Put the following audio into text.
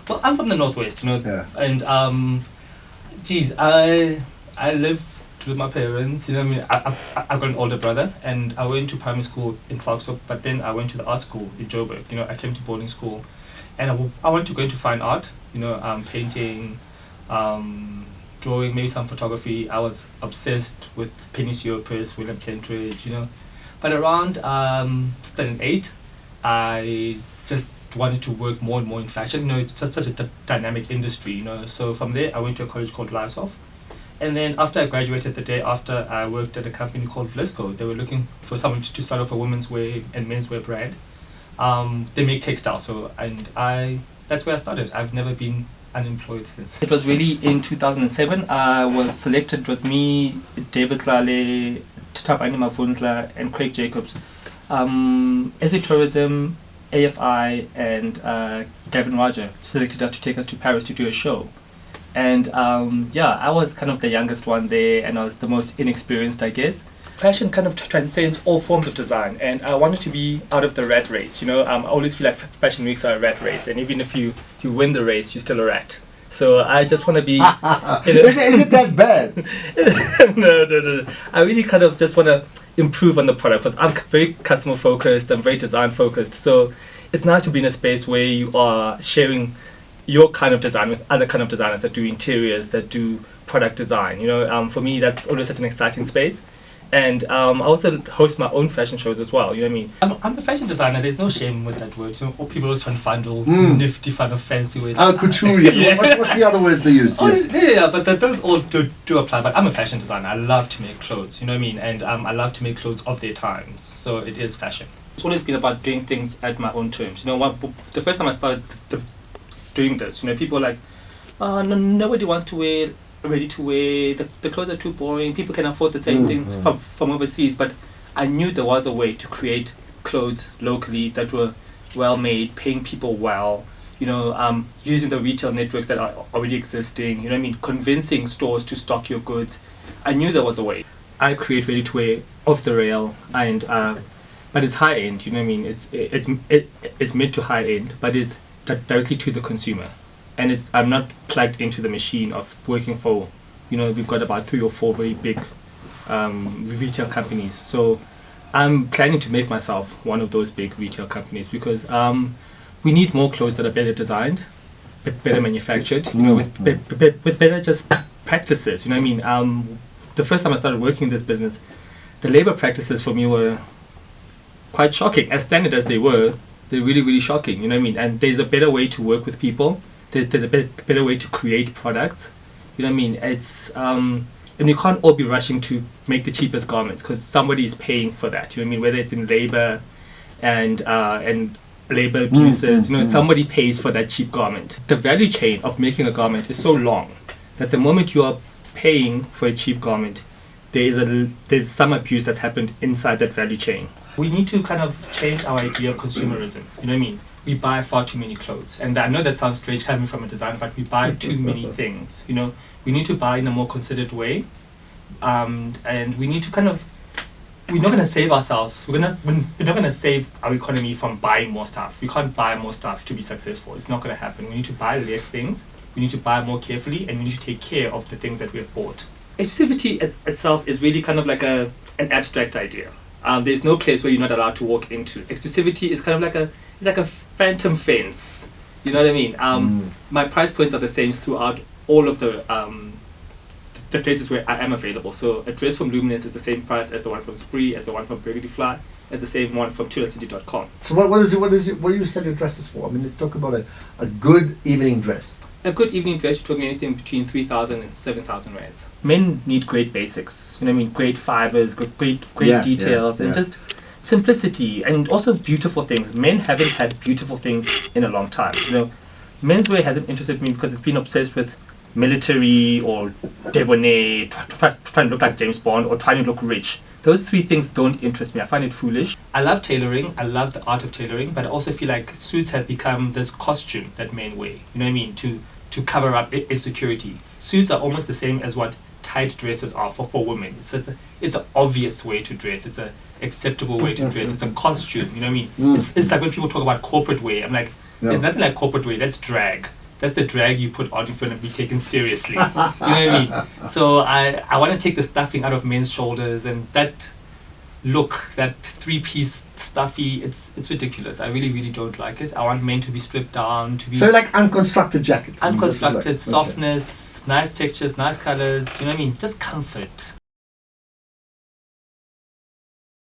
Well, I'm from the Northwest, Yeah. and geez, I live with my parents. I've got an older brother, and I went to primary school in Clarksville, but then I went to the art school in Joburg. I came to boarding school, and I wanted to go into fine art. Painting, drawing, maybe some photography. I was obsessed with Penny Press, William Kentridge. But around standard 8, I just wanted to work more and more in fashion. It's such a dynamic industry. So from there, I went to a college called Lysoff. And then after I graduated, the day after, I worked at a company called Vlisco. They were looking for someone to start off a women's wear and menswear brand. They make textiles, that's where I started. I've never been unemployed since. It was really in 2007. I was selected. It was me, David Lale, Tabani Mavundla, and Craig Jacobs. SA Tourism, AFI, and Gavin Roger selected us to take us to Paris to do a show. And I was kind of the youngest one there, and I was the most inexperienced, I guess. Fashion kind of transcends all forms of design, and I wanted to be out of the rat race. I always feel like fashion weeks are a rat race, and even if you win the race, you're still a rat. So I just want to be. Is it that bad? No. I really kind of just want to improve on the product, because I'm very customer focused, I'm very design focused. So it's nice to be in a space where you are sharing your kind of design with other kind of designers that do interiors, that do product design. For me, that's always such an exciting space. And I also host my own fashion shows as well. You know what I mean? I'm a fashion designer. There's no shame with that word. Or people always try and find little nifty, fun of fancy words. Couture. Yeah. What's the other words they use? But those all do apply. But I'm a fashion designer. I love to make clothes. You know what I mean? And I love to make clothes of their times. So it is fashion. It's always been about doing things at my own terms. The first time I started doing this, people were like, nobody wants to wear ready to wear, the clothes are too boring, people can afford the same things from overseas. But I knew there was a way to create clothes locally that were well made, paying people well, using the retail networks that are already existing, convincing stores to stock your goods. I knew there was a way. I create ready to wear off the rail, and but it's high end, it's mid to high end, but it's directly to the consumer. And I'm not plugged into the machine of working for, we've got about 3 or 4 very big retail companies. So I'm planning to make myself one of those big retail companies, because we need more clothes that are better designed, better manufactured, with better just practices. The first time I started working in this business, the labor practices for me were quite shocking. As standard as they were, they're really, really shocking. And there's a better way to work with people. There's a better way to create products. It's and you can't all be rushing to make the cheapest garments, because somebody is paying for that. Whether it's in labor and labor abuses, somebody pays for that cheap garment. The value chain of making a garment is so long that the moment you are paying for a cheap garment, there's some abuse that's happened inside that value chain. We need to kind of change our idea of consumerism. We buy far too many clothes. And I know that sounds strange coming from a designer, but we buy too many things. We need to buy in a more considered way. And we need to we're not going to save ourselves. We're not going to save our economy from buying more stuff. We can't buy more stuff to be successful. It's not going to happen. We need to buy less things. We need to buy more carefully, and we need to take care of the things that we have bought. Exclusivity itself is really kind of like an abstract idea. There's no place where you're not allowed to walk into. Exclusivity is kind of like a phantom fence. You know what I mean? My price points are the same throughout all of the places where I am available. So a dress from Luminance is the same price as the one from Spree, as the one from Burgundy Fly, as the same one from ThulaSindi.com. So what do you sell your dresses for? Let's talk about a good evening dress. A good evening dress, you're talking anything between 3,000 and 7,000 rands. Men need great basics. Great fibers, great details, and just simplicity, and also beautiful things. Men haven't had beautiful things in a long time. Menswear hasn't interested me because it's been obsessed with military or debonair, trying to look like James Bond, or trying to look rich. Those 3 things don't interest me. I find it foolish. I love tailoring. I love the art of tailoring, but I also feel like suits have become this costume that men wear. To cover up insecurity. Suits are almost the same as what tight dresses are for women. So it's an obvious way to dress. It's an acceptable way to dress. It's a costume. It's like when people talk about corporate wear. I'm like, there's nothing like corporate wear. That's drag. that's the drag you put on if you want to be taken seriously. You know what I mean? So I want to take the stuffing out of men's shoulders, and that look, that three-piece stuffy, it's ridiculous. I really, really don't like it. I want men to be stripped down, to be So you like unconstructed jackets? unconstructed, Okay. softness, nice textures, nice colors, you know what I mean? Just comfort.